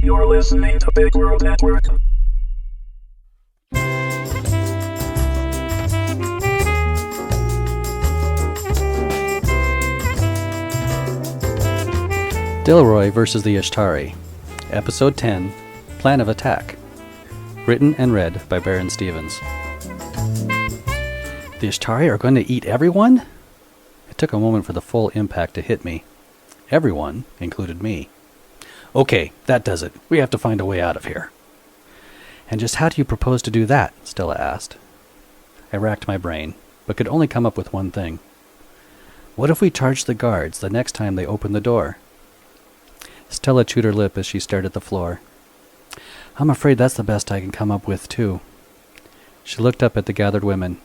You're listening to Big World Network. Delroy versus the Yshtari, Episode 10, Plan of Attack. Written and read by Berin Stevens. The Yshtari are going to eat everyone? It took a moment for the full impact to hit me. Everyone included me. Okay, that does it. We have to find a way out of here. And just how do you propose to do that? Stella asked. I racked my brain, but could only come up with one thing. What if we charge the guards the next time they open the door? Stella chewed her lip as she stared at the floor. I'm afraid that's the best I can come up with, too. She looked up at the gathered women.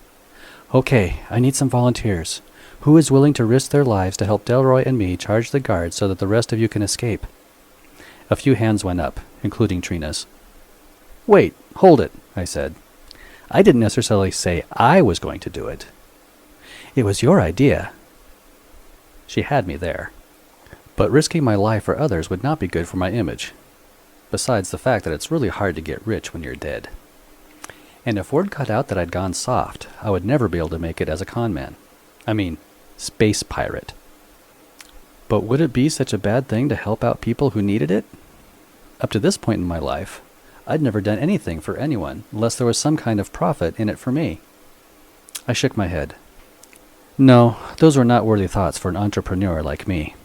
Okay, I need some volunteers. Who is willing to risk their lives to help Delroy and me charge the guards so that the rest of you can escape? A few hands went up, including Trina's. Wait, hold it, I said. I didn't necessarily say I was going to do it. It was your idea. She had me there. But risking my life for others would not be good for my image. Besides the fact that it's really hard to get rich when you're dead. And if word got out that I'd gone soft, I would never be able to make it as a con man. I mean, space pirate. But would it be such a bad thing to help out people who needed it? Up to this point in my life, I'd never done anything for anyone unless there was some kind of profit in it for me. I shook my head. No, those were not worthy thoughts for an entrepreneur like me.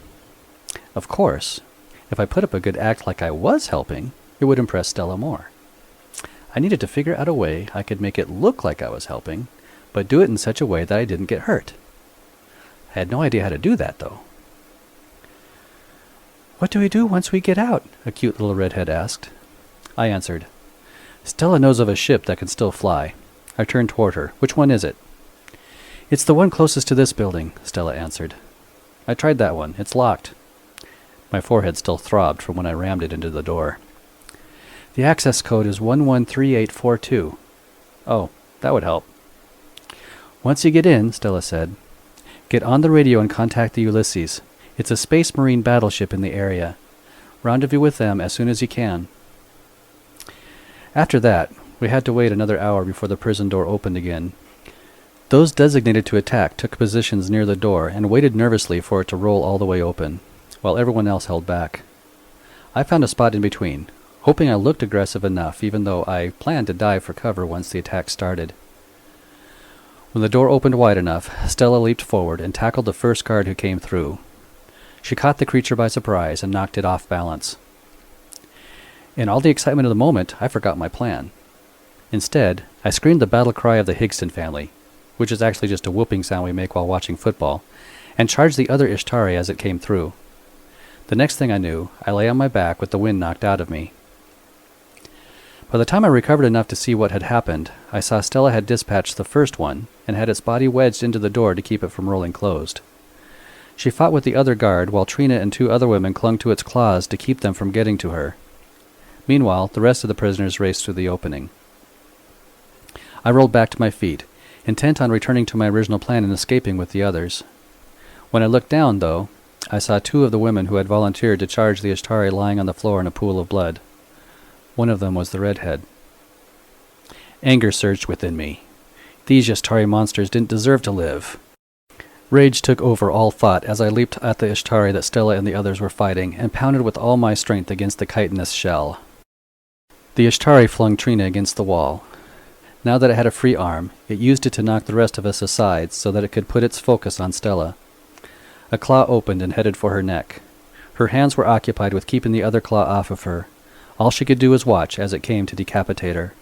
Of course, if I put up a good act like I was helping, it would impress Stella more. I needed to figure out a way I could make it look like I was helping, but do it in such a way that I didn't get hurt. I had no idea how to do that, though. What do we do once we get out? A cute little redhead asked. I answered. Stella knows of a ship that can still fly. I turned toward her. Which one is it? It's the one closest to this building, Stella answered. I tried that one. It's locked. My forehead still throbbed from when I rammed it into the door. The access code is 113842. Oh, that would help. Once you get in, Stella said, get on the radio and contact the Ulysses. It's a Space Marine battleship in the area. Rendezvous with them as soon as you can. After that, we had to wait another hour before the prison door opened again. Those designated to attack took positions near the door and waited nervously for it to roll all the way open, while everyone else held back. I found a spot in between, hoping I looked aggressive enough even though I planned to dive for cover once the attack started. When the door opened wide enough, Stella leaped forward and tackled the first guard who came through. She caught the creature by surprise and knocked it off balance. In all the excitement of the moment, I forgot my plan. Instead, I screamed the battle cry of the Higston family, which is actually just a whooping sound we make while watching football, and charged the other Yshtari as it came through. The next thing I knew, I lay on my back with the wind knocked out of me. By the time I recovered enough to see what had happened, I saw Stella had dispatched the first one and had its body wedged into the door to keep it from rolling closed. She fought with the other guard while Trina and two other women clung to its claws to keep them from getting to her. Meanwhile, the rest of the prisoners raced through the opening. I rolled back to my feet, intent on returning to my original plan and escaping with the others. When I looked down, though, I saw two of the women who had volunteered to charge the Yshtari lying on the floor in a pool of blood. One of them was the redhead. Anger surged within me. These Yshtari monsters didn't deserve to live. Rage took over all thought as I leaped at the Yshtari that Stella and the others were fighting and pounded with all my strength against the chitinous shell. The Yshtari flung Trina against the wall. Now that it had a free arm, it used it to knock the rest of us aside so that it could put its focus on Stella. A claw opened and headed for her neck. Her hands were occupied with keeping the other claw off of her. All she could do was watch as it came to decapitate her.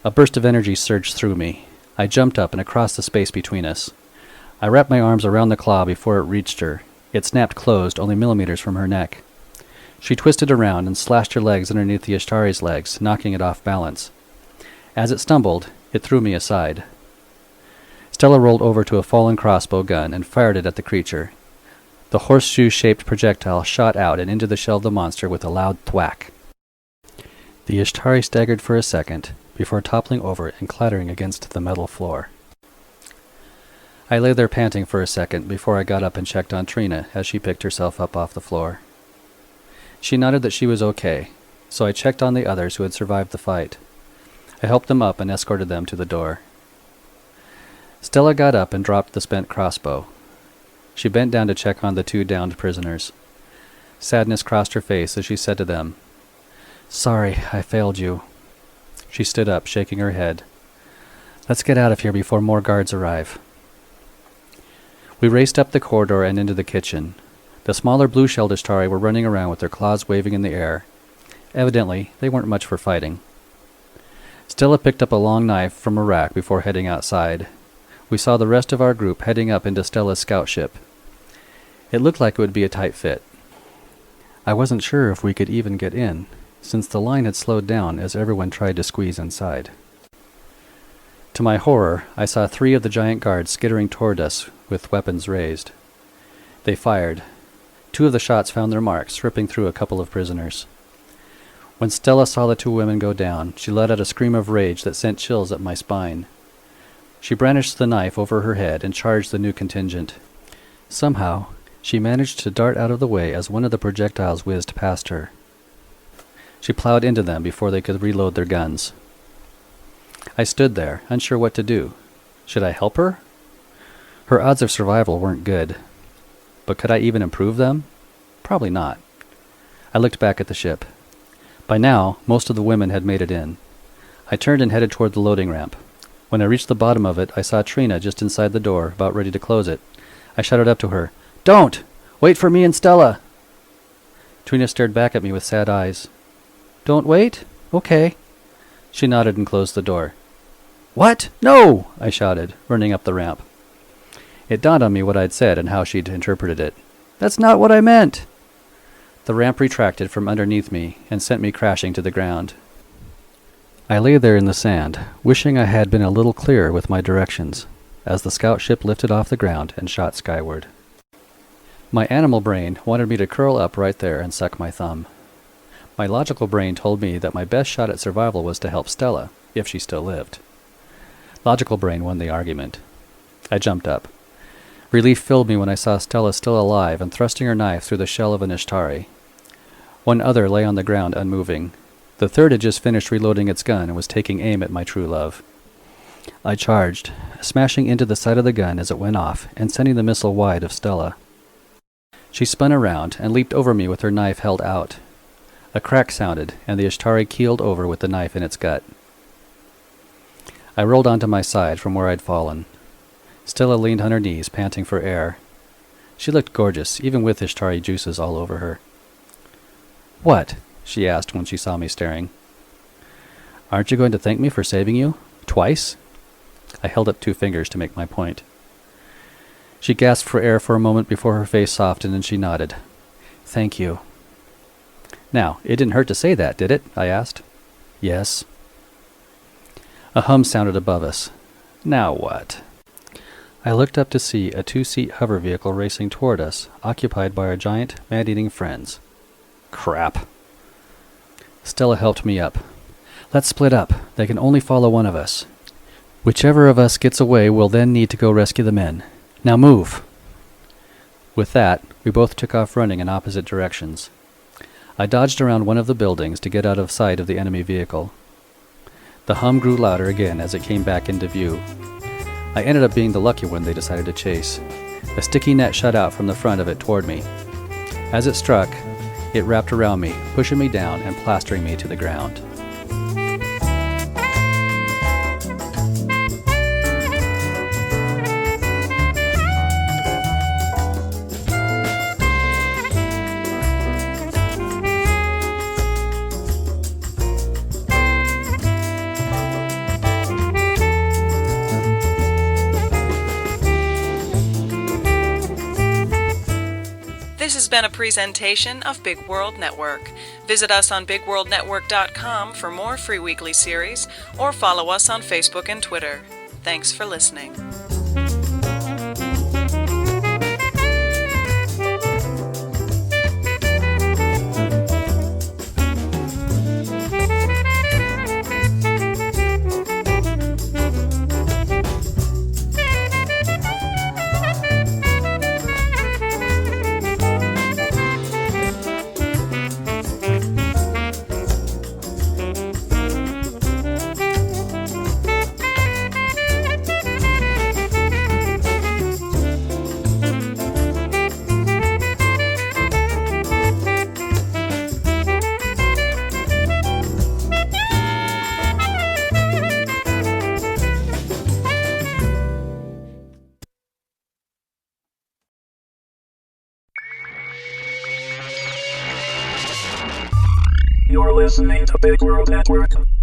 A burst of energy surged through me. I jumped up and across the space between us. I wrapped my arms around the claw before it reached her. It snapped closed only millimeters from her neck. She twisted around and slashed her legs underneath the Yshtari's legs, knocking it off balance. As it stumbled, it threw me aside. Stella rolled over to a fallen crossbow gun and fired it at the creature. The horseshoe-shaped projectile shot out and into the shell of the monster with a loud thwack. The Yshtari staggered for a second, before toppling over and clattering against the metal floor. I lay there panting for a second before I got up and checked on Trina as she picked herself up off the floor. She nodded that she was okay, so I checked on the others who had survived the fight. I helped them up and escorted them to the door. Stella got up and dropped the spent crossbow. She bent down to check on the 2 downed prisoners. Sadness crossed her face as she said to them, "Sorry, I failed you." She stood up, shaking her head. "Let's get out of here before more guards arrive." We raced up the corridor and into the kitchen. The smaller blue-shelled Yshtari were running around with their claws waving in the air. Evidently, they weren't much for fighting. Stella picked up a long knife from a rack before heading outside. We saw the rest of our group heading up into Stella's scout ship. It looked like it would be a tight fit. I wasn't sure if we could even get in, since the line had slowed down as everyone tried to squeeze inside. To my horror, I saw 3 of the giant guards skittering toward us with weapons raised. They fired. 2 of the shots found their marks, ripping through a couple of prisoners. When Stella saw the 2 women go down, she let out a scream of rage that sent chills up my spine. She brandished the knife over her head and charged the new contingent. Somehow, she managed to dart out of the way as one of the projectiles whizzed past her. She plowed into them before they could reload their guns. I stood there, unsure what to do. Should I help her? Her odds of survival weren't good. But could I even improve them? Probably not. I looked back at the ship. By now, most of the women had made it in. I turned and headed toward the loading ramp. When I reached the bottom of it, I saw Trina just inside the door, about ready to close it. I shouted up to her, "Don't! Wait for me and Stella!" Trina stared back at me with sad eyes. "Don't wait? Okay." She nodded and closed the door. "What? No!" I shouted, running up the ramp. It dawned on me what I'd said and how she'd interpreted it. "That's not what I meant!" The ramp retracted from underneath me and sent me crashing to the ground. I lay there in the sand, wishing I had been a little clearer with my directions, as the scout ship lifted off the ground and shot skyward. My animal brain wanted me to curl up right there and suck my thumb. My logical brain told me that my best shot at survival was to help Stella, if she still lived. Logical brain won the argument. I jumped up. Relief filled me when I saw Stella still alive and thrusting her knife through the shell of an Yshtari. 1 other lay on the ground unmoving. The 3rd had just finished reloading its gun and was taking aim at my true love. I charged, smashing into the side of the gun as it went off and sending the missile wide of Stella. She spun around and leaped over me with her knife held out. A crack sounded, and the Yshtari keeled over with the knife in its gut. I rolled onto my side from where I'd fallen. Stella leaned on her knees, panting for air. She looked gorgeous, even with Yshtari juices all over her. "What?" she asked when she saw me staring. "Aren't you going to thank me for saving you? Twice?" I held up 2 fingers to make my point. She gasped for air for a moment before her face softened and she nodded. "Thank you." "Now, it didn't hurt to say that, did it?" I asked. "Yes." A hum sounded above us. Now what? I looked up to see a 2-seat hover vehicle racing toward us, occupied by our giant, man-eating friends. Crap. Stella helped me up. "Let's split up. They can only follow one of us. Whichever of us gets away will then need to go rescue the men. Now move!" With that, we both took off running in opposite directions. I dodged around one of the buildings to get out of sight of the enemy vehicle. The hum grew louder again as it came back into view. I ended up being the lucky one they decided to chase. A sticky net shot out from the front of it toward me. As it struck, it wrapped around me, pushing me down and plastering me to the ground. This has been a presentation of Big World Network. Visit us on BigWorldNetwork.com for more free weekly series, or follow us on Facebook and Twitter. Thanks for listening. You're listening to Big World Network.